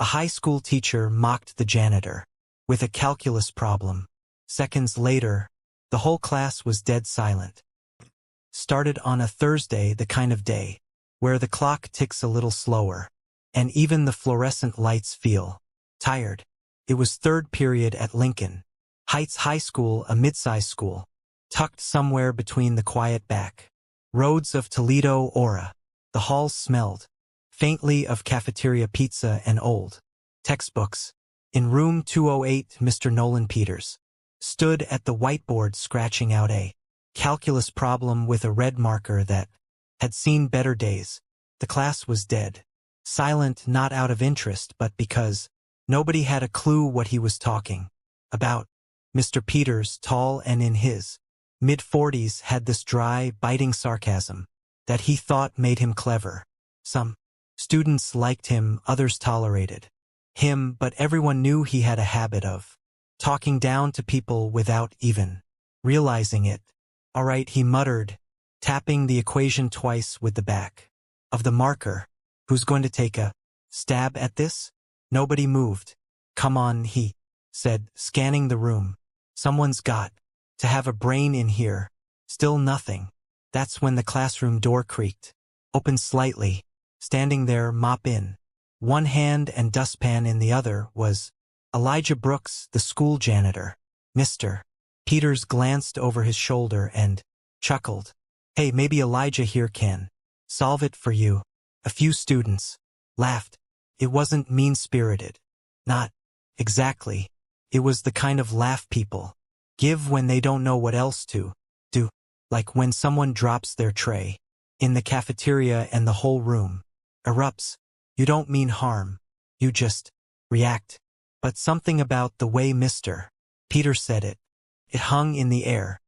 A high school teacher mocked the janitor with a calculus problem. Seconds later, the whole class was dead silent. Started on a Thursday, the kind of day where the clock ticks a little slower, and even the fluorescent lights feel tired. It was third period at Lincoln Heights High School, a mid-sized school, tucked somewhere between the quiet back roads of Toledo Aura. The halls smelled faintly of cafeteria pizza and old textbooks. In room 208, Mr. Nolan Peters stood at the whiteboard scratching out a calculus problem with a red marker that had seen better days. The class was dead. Silent, not out of interest, but because nobody had a clue what he was talking about. Mr. Peters, tall and in his mid-40s, had this dry, biting sarcasm that he thought made him clever. Some students liked him, others tolerated him, but everyone knew he had a habit of talking down to people without even realizing it. "All right," he muttered, tapping the equation twice with the back of the marker. "Who's going to take a stab at this?" Nobody moved. "Come on," he said, scanning the room. "Someone's got to have a brain in here." Still nothing. That's when the classroom door creaked open slightly. Standing there, mop in one hand and dustpan in the other, was Elijah Brooks, the school janitor. Mr. Peters glanced over his shoulder and chuckled. "Hey, maybe Elijah here can solve it for you." A few students laughed. It wasn't mean-spirited. Not exactly. It was the kind of laugh people give when they don't know what else to do, like when someone drops their tray in the cafeteria and the whole room erupts. You don't mean harm. You just react. But something about the way Mr. Peters said it, it hung in the air.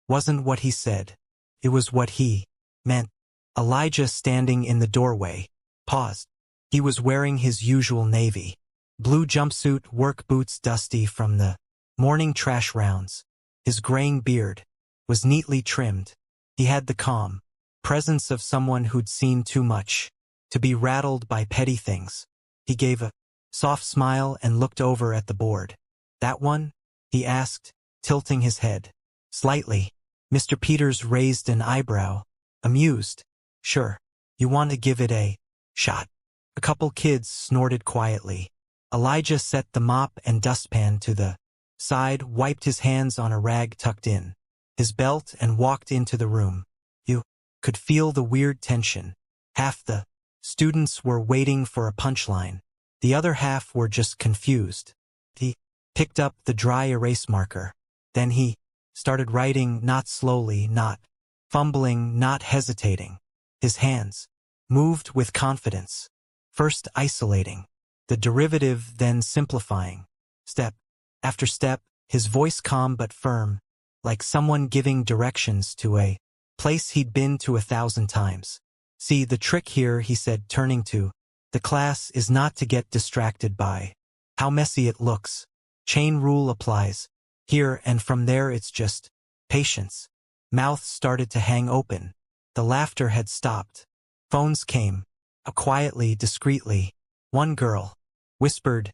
Wasn't what he said. It was what he meant. Elijah, standing in the doorway, paused. He was wearing his usual navy blue jumpsuit, work boots dusty from the morning trash rounds. His graying beard was neatly trimmed. He had the calm presence of someone who'd seen too much to be rattled by petty things. He gave a soft smile and looked over at the board. "That one?" he asked, tilting his head slightly. Mr. Peters raised an eyebrow, amused. "Sure. You want to give it a shot?" A couple kids snorted quietly. Elijah set the mop and dustpan to the side, wiped his hands on a rag tucked in his belt, and walked into the room. You could feel the weird tension. Half the students were waiting for a punchline. The other half were just confused. He picked up the dry erase marker. Then he started writing, not slowly, not fumbling, not hesitating. His hands moved with confidence, first isolating the derivative, then simplifying, step after step, his voice calm but firm, like someone giving directions to a place he'd been to 1,000 times. "See, the trick here," he said, turning to the class, "is not to get distracted by how messy it looks. Chain rule applies here, and from there it's just patience." Mouths started to hang open. The laughter had stopped. Phones came up quietly, discreetly. One girl whispered,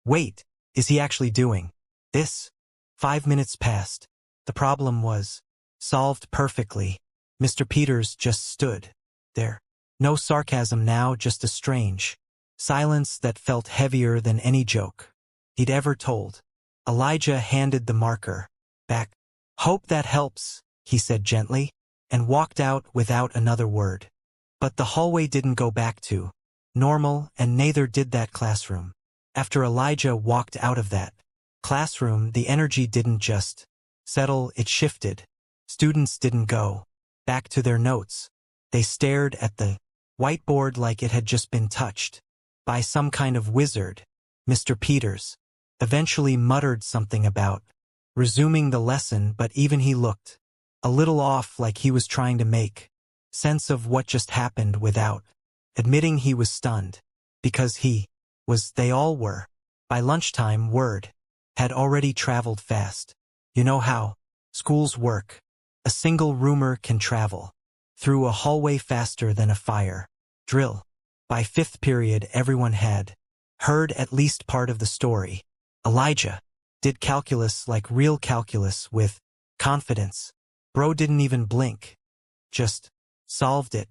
"Wait, is he actually doing this?" 5 minutes passed. The problem was solved perfectly. Mr. Peters just stood there. No sarcasm now, just a strange silence that felt heavier than any joke he'd ever told. Elijah handed the marker back. "Hope that helps," he said gently, and walked out without another word. But the hallway didn't go back to normal, and neither did that classroom. After Elijah walked out of that classroom, the energy didn't just settle, it shifted. Students didn't go back to their notes. They stared at the whiteboard like it had just been touched by some kind of wizard. Mr. Peters eventually muttered something about resuming the lesson, but even he looked a little off, like he was trying to make sense of what just happened without admitting he was stunned. Because he was, they all were. By lunchtime, word had already traveled fast. You know how schools work. A single rumor can travel through a hallway faster than a fire drill. By fifth period, everyone had heard at least part of the story. Elijah did calculus like real calculus with confidence. Bro didn't even blink. Just solved it.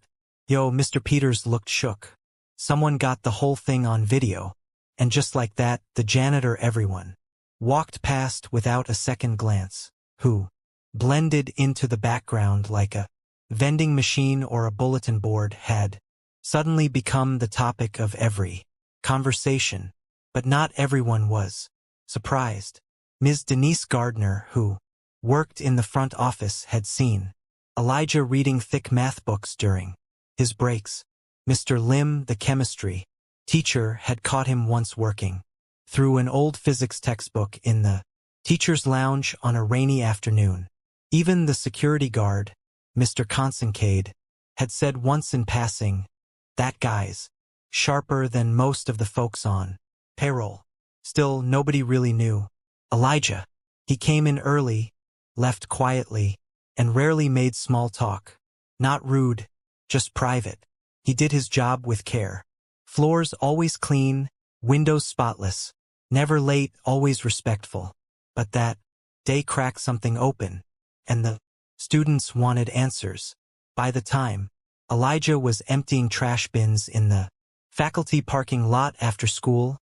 Yo, Mr. Peters looked shook. Someone got the whole thing on video. And just like that, the janitor everyone walked past without a second glance, who blended into the background like a vending machine or a bulletin board had suddenly become the topic of every conversation. But not everyone was surprised. Ms. Denise Gardner, who worked in the front office, had seen Elijah reading thick math books during his breaks. Mr. Lim, the chemistry teacher, had caught him once working through an old physics textbook in the teacher's lounge on a rainy afternoon. Even the security guard, Mr. Consincade, had said once in passing, "That guy's sharper than most of the folks on payroll." Still, nobody really knew Elijah. He came in early, left quietly, and rarely made small talk. Not rude, just private. He did his job with care. Floors always clean, windows spotless, never late, always respectful. But that day cracked something open, and the students wanted answers. By the time Elijah was emptying trash bins in the faculty parking lot after school,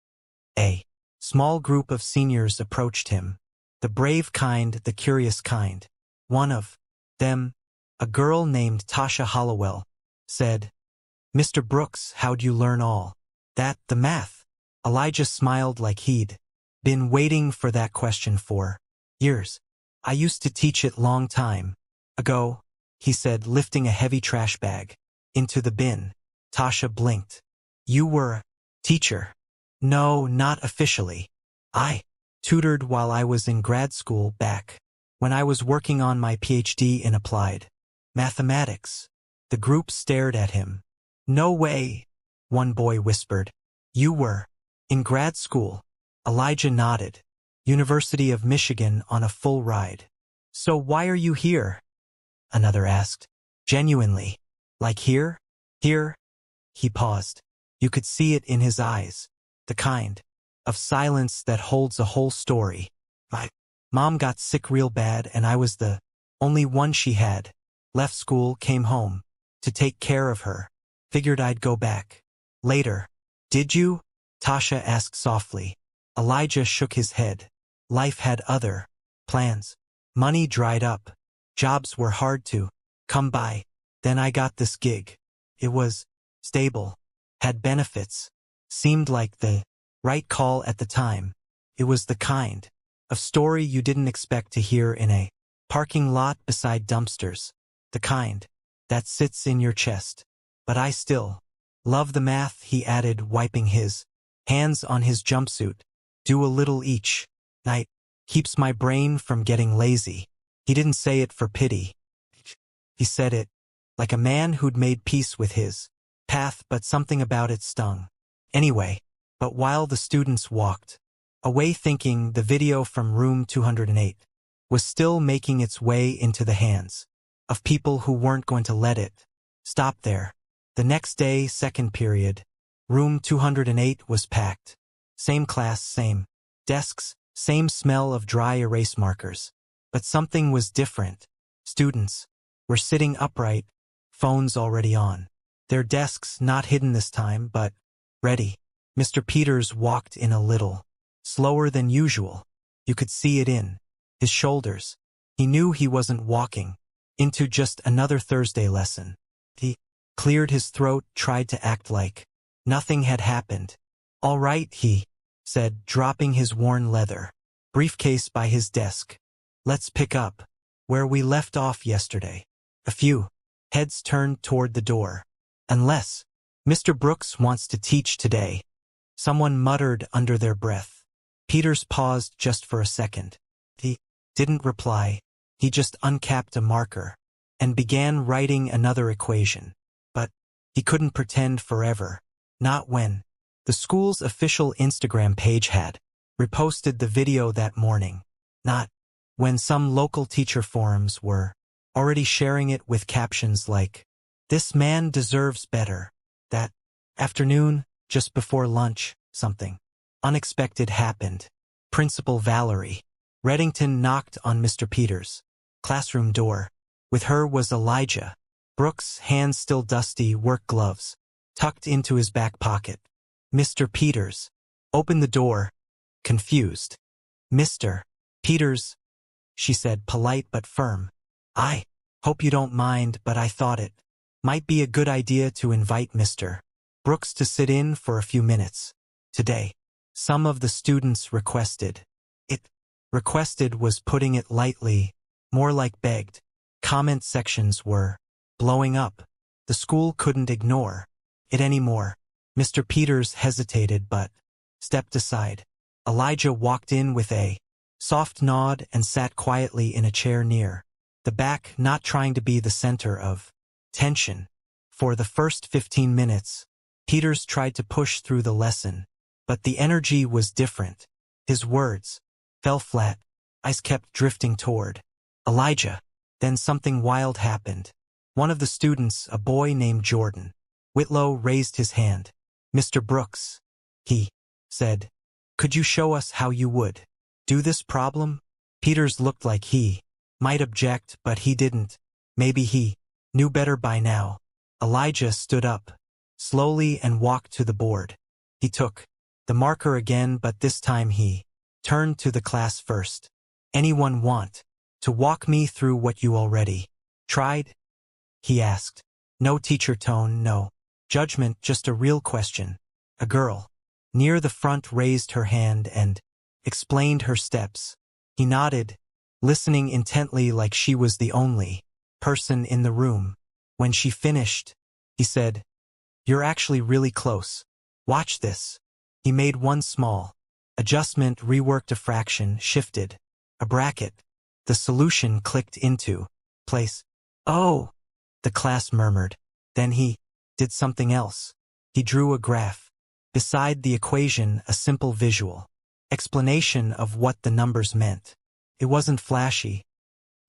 a small group of seniors approached him. The brave kind, the curious kind. One of them, a girl named Tasha Hollowell, said, "Mr. Brooks, how'd you learn all that, the math?" Elijah smiled like he'd been waiting for that question for years. "I used to teach it long time ago," he said, lifting a heavy trash bag into the bin. Tasha blinked. "You were a teacher?" "No, not officially. I tutored while I was in grad school back when I was working on my PhD in applied mathematics." The group stared at him. "No way," one boy whispered. "You were in grad school?" Elijah nodded. "University of Michigan on a full ride." "So why are you here?" another asked. "Genuinely. Like here?" "Here?" He paused. You could see it in his eyes. The kind of silence that holds a whole story. "My mom got sick real bad and I was the only one she had. Left school, came home to take care of her. Figured I'd go back later." "Did you?" Tasha asked softly. Elijah shook his head. Life had other plans. Money dried up. Jobs were hard to come by. Then I got this gig. It was stable, had benefits, seemed like the right call at the time. It was the kind of story you didn't expect to hear in a parking lot beside dumpsters. The kind that sits in your chest. "But I still love the math," he added, wiping his hands on his jumpsuit. "Do a little each night. Keeps my brain from getting lazy." He didn't say it for pity. He said it like a man who'd made peace with his path, but something about it stung. Anyway, but while the students walked away thinking, the video from room 208 was still making its way into the hands of people who weren't going to let it stop there. The next day, second period, room 208 was packed. Same class, same desks, same smell of dry erase markers. But something was different. Students were sitting upright, phones already on. Their desks not hidden this time, but ready. Mr. Peters walked in a little slower than usual. You could see it in his shoulders. He knew he wasn't walking into just another Thursday lesson. He cleared his throat, tried to act like nothing had happened. "All right," he said, dropping his worn leather briefcase by his desk. "Let's pick up where we left off yesterday." A few heads turned toward the door. "Unless Mr. Brooks wants to teach today," someone muttered under their breath. Peters paused just for a second. He didn't reply. He just uncapped a marker and began writing another equation. But he couldn't pretend forever. Not when the school's official Instagram page had reposted the video that morning. Not when some local teacher forums were already sharing it with captions like, "This man deserves better." That afternoon, just before lunch, something unexpected happened. Principal Valerie Reddington knocked on Mr. Peters' classroom door. With her was Elijah Brooks, hands still dusty, work gloves tucked into his back pocket. Mr. Peters opened the door, confused. Mr. Peters, she said, polite but firm. I hope you don't mind, but I thought it might be a good idea to invite Mr. Brooks to sit in for a few minutes today. Some of the students requested. Requested was putting it lightly, more like begged. Comment sections were blowing up. The school couldn't ignore it anymore. Mr. Peters hesitated but stepped aside. Elijah walked in with a soft nod and sat quietly in a chair near the back, not trying to be the center of tension. For the first 15 minutes, Peters tried to push through the lesson, but the energy was different. His words fell flat. Eyes kept drifting toward Elijah. Then something wild happened. One of the students, a boy named Jordan Whitlow, raised his hand. Mr. Brooks, he said, could you show us how you would do this problem? Peters looked like he might object, but he didn't. Maybe he knew better by now. Elijah stood up slowly and walked to the board. He took the marker again, but this time he turned to the class first. Anyone want to walk me through what you already tried? He asked. No teacher tone, no judgment, just a real question. A girl near the front raised her hand and explained her steps. He nodded, listening intently like she was the only person in the room. When she finished, he said, you're actually really close. Watch this. He made one small adjustment, reworked a fraction, shifted a bracket. The solution clicked into place. Oh, the class murmured. Then he did something else. He drew a graph. Beside the equation, a simple visual explanation of what the numbers meant. It wasn't flashy,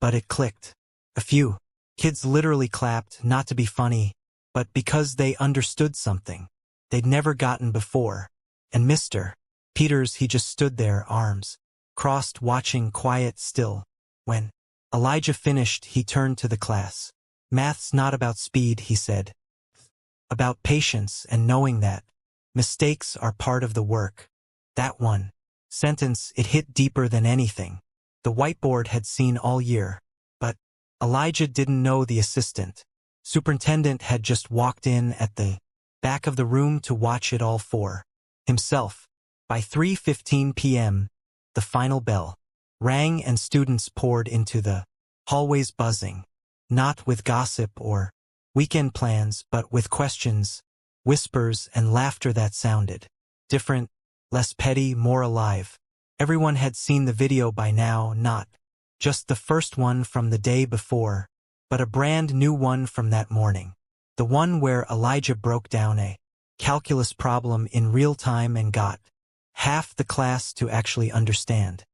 but it clicked. A few kids literally clapped, not to be funny, but because they understood something they'd never gotten before. And Mr. Peters, he just stood there, arms crossed, watching, quiet, still. When Elijah finished, he turned to the class. Math's not about speed, he said. About patience and knowing that mistakes are part of the work. That one sentence, it hit deeper than anything the whiteboard had seen all year. But Elijah didn't know the assistant superintendent had just walked in at the back of the room to watch it all for himself. By 3:15 p.m., the final bell rang and students poured into the hallways, buzzing, not with gossip or weekend plans, but with questions, whispers, and laughter that sounded different, less petty, more alive. Everyone had seen the video by now, not just the first one from the day before, but a brand new one from that morning. The one where Elijah broke down a calculus problem in real time and got half the class to actually understand.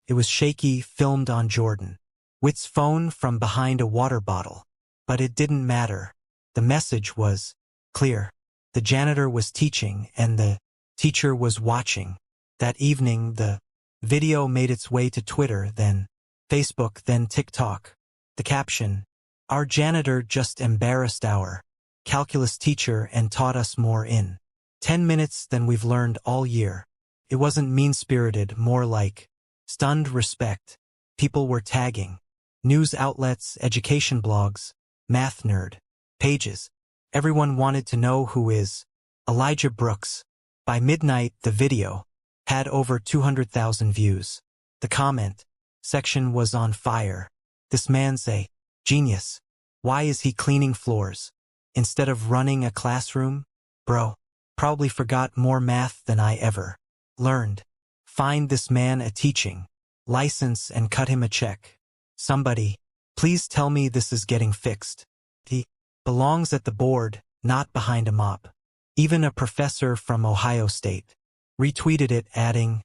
It was shaky, filmed on Jordan Witt's phone from behind a water bottle. But it didn't matter. The message was clear. The janitor was teaching and the teacher was watching. That evening, the video made its way to Twitter, then Facebook, then TikTok. The caption, our janitor just embarrassed our calculus teacher and taught us more in 10 minutes than we've learned all year. It wasn't mean-spirited, more like stunned respect. People were tagging news outlets, education blogs, math nerd pages. Everyone wanted to know who is Elijah Brooks. By midnight, the video had over 200,000 views. The comment section was on fire. This man's a genius. Why is he cleaning floors instead of running a classroom? Bro, probably forgot more math than I ever learned. Find this man a teaching license and cut him a check. Somebody, please tell me this is getting fixed. He belongs at the board, not behind a mop. Even a professor from Ohio State retweeted it, adding,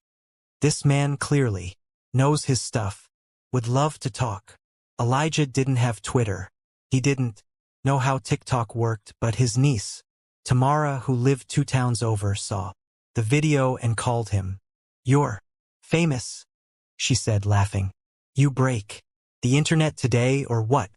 this man clearly knows his stuff. Would love to talk. Elijah didn't have Twitter. He didn't know how TikTok worked, but his niece, Tamara, who lived 2 towns over, saw the video and called him. "You're famous," she said, laughing. "You break the internet today or what?"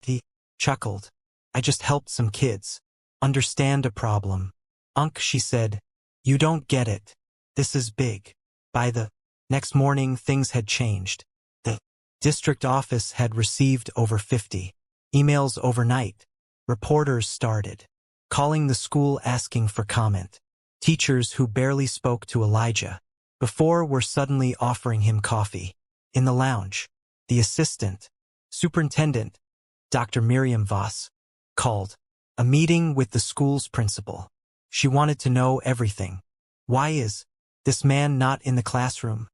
He chuckled. "I just helped some kids understand a problem." "Unc," she said, "you don't get it. This is big." By the next morning, things had changed. The district office had received over 50 emails overnight. Reporters started calling the school asking for comment. Teachers who barely spoke to Elijah before were suddenly offering him coffee. In the lounge, the assistant superintendent, Dr. Miriam Voss, called a meeting with the school's principal. She wanted to know everything. "Why is this man not in the classroom?"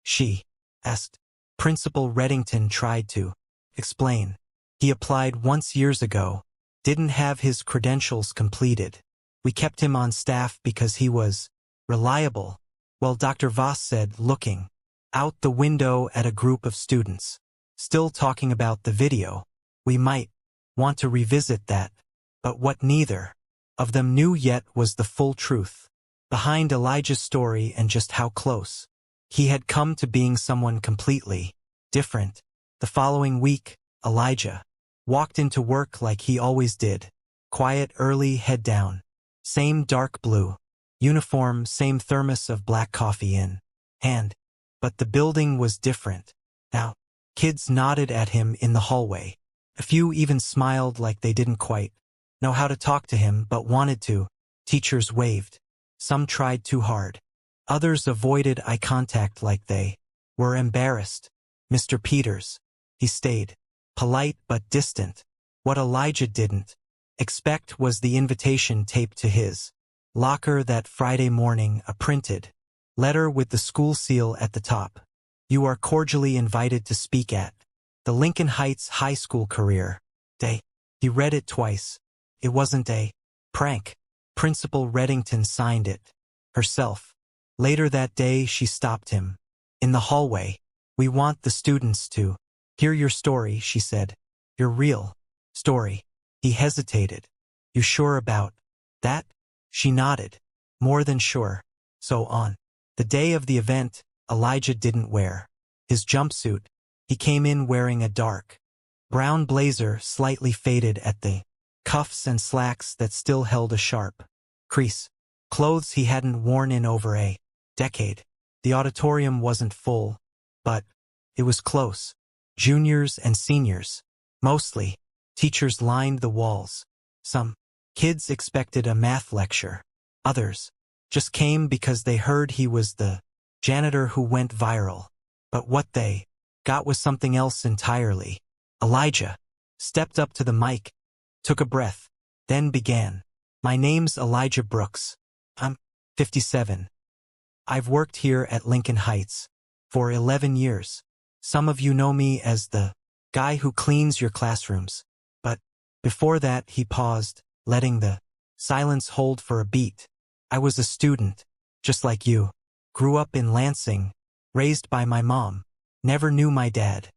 she asked. Principal Reddington tried to explain. "He applied once years ago, didn't have his credentials completed. We kept him on staff because he was reliable." Well, Dr. Voss said, looking out the window at a group of students still talking about the video. "We might want to revisit that." But what neither of them knew yet was the full truth behind Elijah's story and just how close he had come to being someone completely different. The following week, Elijah walked into work like he always did. Quiet, early, head down. Same dark blue uniform, same thermos of black coffee in hand. But the building was different now. Kids nodded at him in the hallway. A few even smiled like they didn't quite know how to talk to him but wanted to. Teachers waved. Some tried too hard. Others avoided eye contact like they were embarrassed. Mr. Peters, he stayed, polite but distant. What Elijah didn't expect was the invitation taped to his locker that Friday morning, a printed letter with the school seal at the top. "You are cordially invited to speak at the Lincoln Heights High School Career Day." He read it twice. It wasn't a prank. Principal Reddington signed it herself. Later that day, she stopped him in the hallway. "We want the students to hear your story," she said. "Your real story." He hesitated. "You sure about that?" She nodded. "More than sure." So on the day of the event, Elijah didn't wear his jumpsuit. He came in wearing a dark brown blazer, slightly faded at the cuffs and slacks that still held a sharp crease. Clothes he hadn't worn in over a decade. The auditorium wasn't full, but it was close. Juniors and seniors. Mostly. Teachers lined the walls. Some kids expected a math lecture. Others just came because they heard he was the janitor who went viral. But what they got was something else entirely. Elijah stepped up to the mic, took a breath, then began. "My name's Elijah Brooks. I'm 57. I've worked here at Lincoln Heights for 11 years. Some of you know me as the guy who cleans your classrooms. But before that," he paused, letting the silence hold for a beat. "I was a student, just like you. Grew up in Lansing, raised by my mom. Never knew my dad.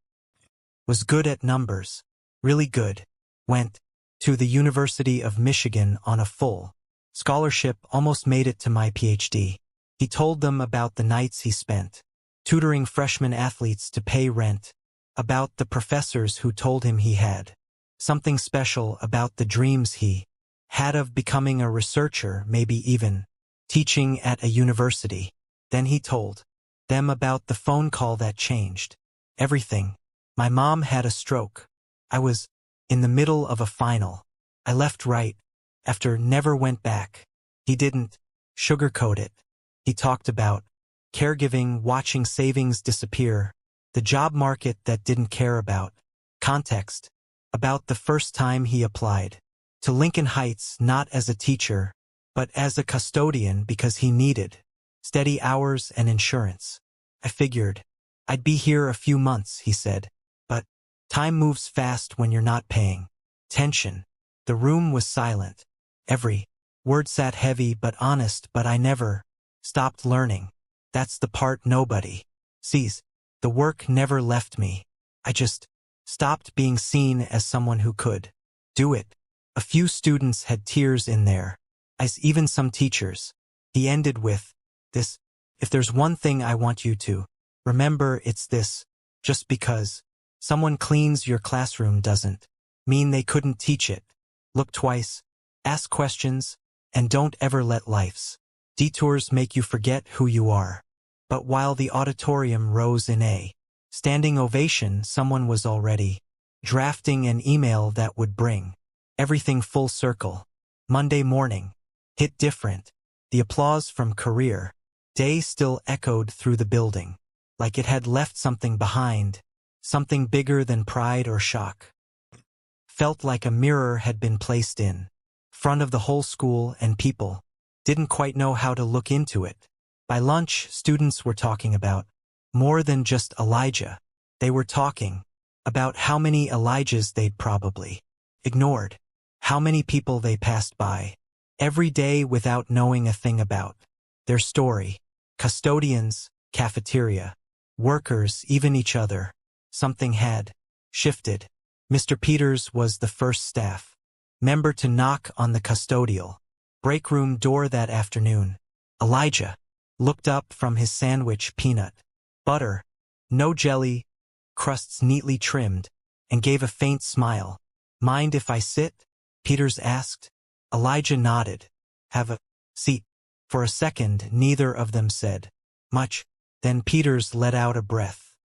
Was good at numbers. Really good. Went to the University of Michigan on a full scholarship, almost made it to my PhD." He told them about the nights he spent tutoring freshman athletes to pay rent, about the professors who told him he had something special, about the dreams he had of becoming a researcher, maybe even teaching at a university. Then he told them about the phone call that changed everything. "My mom had a stroke. I was in the middle of a final. I left right after, never went back." He didn't sugarcoat it. He talked about caregiving, watching savings disappear, the job market that didn't care about context, about the first time he applied to Lincoln Heights, not as a teacher, but as a custodian because he needed steady hours and insurance. "I figured I'd be here a few months," he said, "but time moves fast when you're not paying attention." The room was silent. Every word sat heavy but honest. "But I never stopped learning. That's the part nobody sees. The work never left me. I just stopped being seen as someone who could do it." A few students had tears in their eyes, even some teachers. He ended with, "This, if there's one thing I want you to remember, it's this. Just because someone cleans your classroom doesn't mean they couldn't teach it. Look twice, ask questions, and don't ever let life's detours make you forget who you are." But while the auditorium rose in a standing ovation, someone was already drafting an email that would bring everything full circle. Monday morning hit different. The applause from career day still echoed through the building, like it had left something behind, something bigger than pride or shock. Felt like a mirror had been placed in front of the whole school, and people didn't quite know how to look into it. By lunch, students were talking about more than just Elijah. They were talking about how many Elijahs they'd probably ignored, how many people they passed by every day without knowing a thing about their story. Custodians, cafeteria workers, even each other. Something had shifted. Mr. Peters was the first staff member to knock on the custodial break room door that afternoon. Elijah looked up from his sandwich, peanut butter, no jelly, crusts neatly trimmed, and gave a faint smile. "Mind if I sit?" Peters asked. Elijah nodded. "Have a seat." For a second, neither of them said much. Then Peters let out a breath.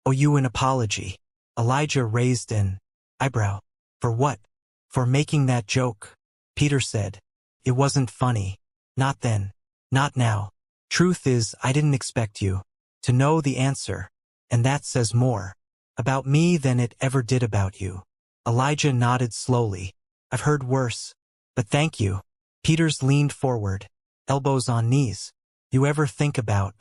"Owe you an apology." Elijah raised an eyebrow. "For what?" "For making that joke," Peter said. "It wasn't funny. Not then. Not now. Truth is, I didn't expect you to know the answer, and that says more about me than it ever did about you." Elijah nodded slowly. "I've heard worse, but thank you." Peters leaned forward, elbows on knees. "You ever think about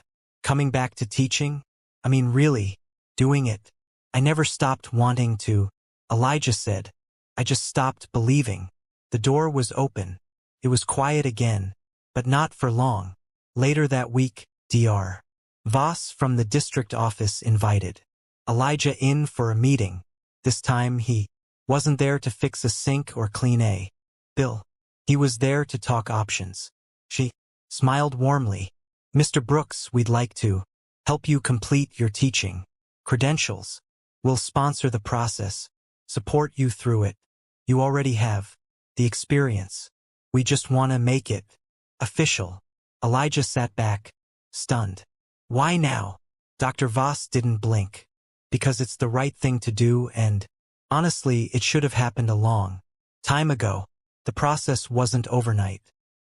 coming back to teaching? I mean, really, doing it?" "I never stopped wanting to," Elijah said. "I just stopped believing." The door was open. It was quiet again, but not for long. Later that week, Dr. Voss from the district office invited Elijah in for a meeting. This time he wasn't there to fix a sink or clean a bill. He was there to talk options. She smiled warmly. "Mr. Brooks, we'd like to help you complete your teaching credentials. We'll sponsor the process, support you through it. You already have the experience. We just want to make it official." Elijah sat back, stunned. "Why now?" Dr. Voss didn't blink. "Because it's the right thing to do, and honestly, it should have happened a long time ago." The process wasn't overnight.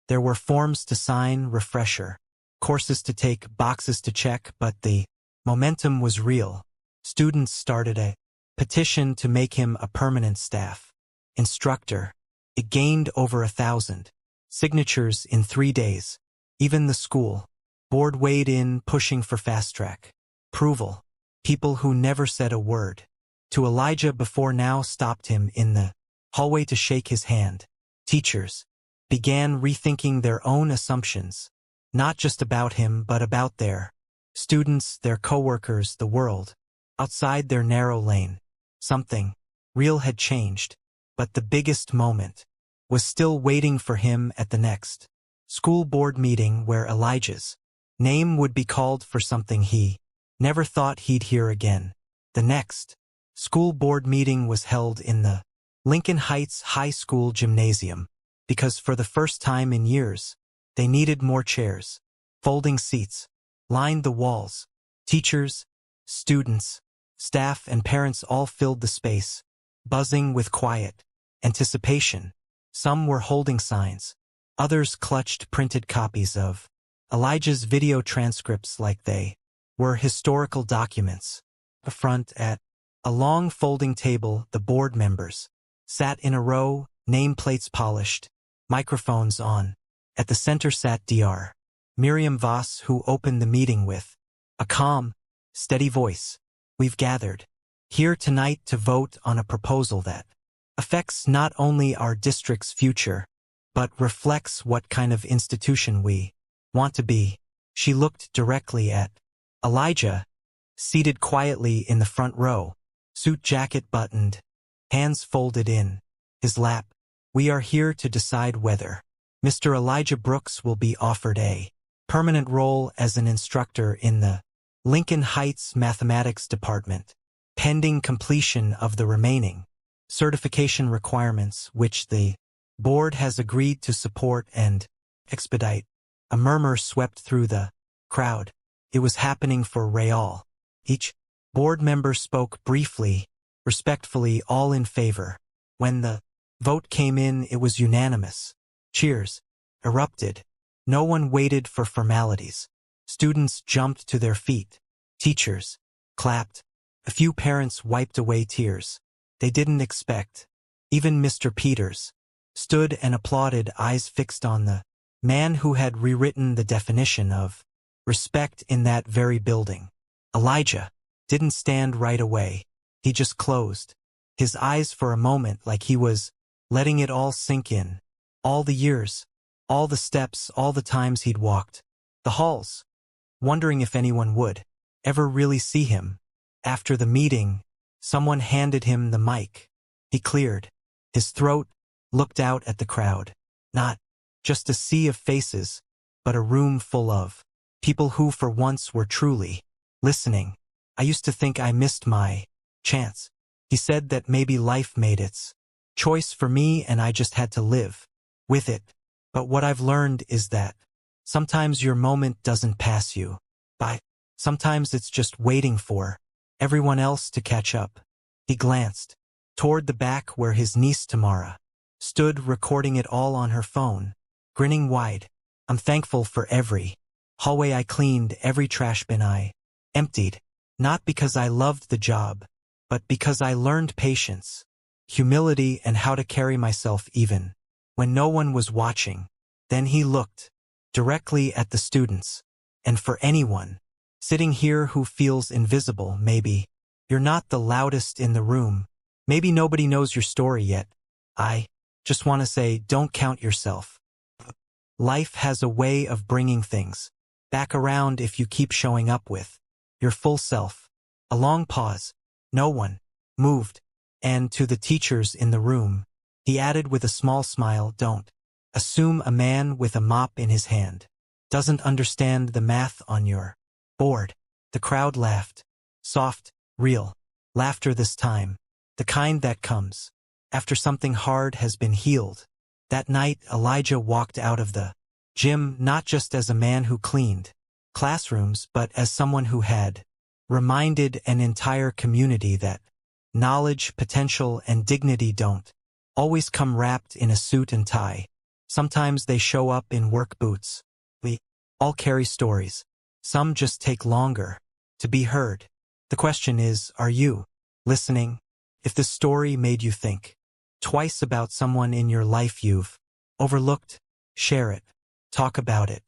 There were forms to sign, refresher courses to take, boxes to check, but the momentum was real. Students started a petition to make him a permanent staff instructor. It gained over 1,000 signatures in 3 days. Even the school board weighed in, pushing for fast-track approval. People who never said a word to Elijah before now stopped him in the hallway to shake his hand. Teachers began rethinking their own assumptions, not just about him but about their students, their coworkers, the world outside their narrow lane. Something real had changed, but the biggest moment was still waiting for him at the next school board meeting, where Elijah's name would be called for something he never thought he'd hear again. The next school board meeting was held in the Lincoln Heights High School gymnasium, because for the first time in years, they needed more chairs. Folding seats lined the walls. Teachers, students, staff, and parents all filled the space, buzzing with quiet anticipation. Some were holding signs. Others clutched printed copies of Elijah's video transcripts like they were historical documents. Up front at a long folding table, the board members sat in a row, nameplates polished, microphones on. At the center sat Dr. Miriam Voss, who opened the meeting with a calm, steady voice. "We've gathered here tonight to vote on a proposal that affects not only our district's future, but reflects what kind of institution we want to be." She looked directly at Elijah, seated quietly in the front row, suit jacket buttoned, hands folded in his lap. "We are here to decide whether Mr. Elijah Brooks will be offered a permanent role as an instructor in the Lincoln Heights Mathematics Department, pending completion of the remaining certification requirements which the board has agreed to support and expedite. A murmur swept through the crowd. It was happening for Rayal. Each board member spoke briefly, respectfully, all in favor. When the vote came in, it was unanimous. Cheers erupted. No one waited for formalities. Students jumped to their feet. Teachers clapped. A few parents wiped away tears. They didn't expect. Even Mr. Peters stood and applauded, eyes fixed on the man who had rewritten the definition of respect in that very building. Elijah didn't stand right away. He just closed his eyes for a moment, like he was letting it all sink in. All the years, all the steps, all the times he'd walked the halls, wondering if anyone would ever really see him. After the meeting, someone handed him the mic. He cleared his throat, looked out at the crowd. Not just a sea of faces, but a room full of people who for once were truly listening. I used to think I missed my chance. He said that maybe life made its choice for me and I just had to live with it. But what I've learned is that sometimes your moment doesn't pass you by. Sometimes it's just waiting for everyone else to catch up. He glanced toward the back where his niece Tamara stood, recording it all on her phone, grinning wide. I'm thankful for every hallway I cleaned, every trash bin I emptied. Not because I loved the job, but because I learned patience, humility, and how to carry myself even when no one was watching. Then he looked directly at the students. And for anyone sitting here who feels invisible, maybe you're not the loudest in the room. Maybe nobody knows your story yet. I just want to say, don't count yourself. Life has a way of bringing things back around if you keep showing up with your full self. A long pause. No one moved. And to the teachers in the room, he added with a small smile, don't assume a man with a mop in his hand doesn't understand the math on your board. The crowd laughed. Soft, real laughter this time. The kind that comes after something hard has been healed. That night, Elijah walked out of the gym not just as a man who cleaned classrooms, but as someone who had reminded an entire community that knowledge, potential, and dignity don't always come wrapped in a suit and tie. Sometimes they show up in work boots. We all carry stories. Some just take longer to be heard. The question is, are you listening? If the story made you think twice about someone in your life you've overlooked, share it. Talk about it.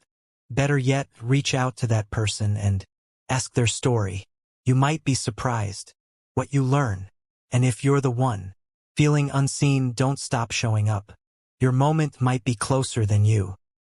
Better yet, reach out to that person and ask their story. You might be surprised what you learn. And if you're the one feeling unseen, don't stop showing up. Your moment might be closer than you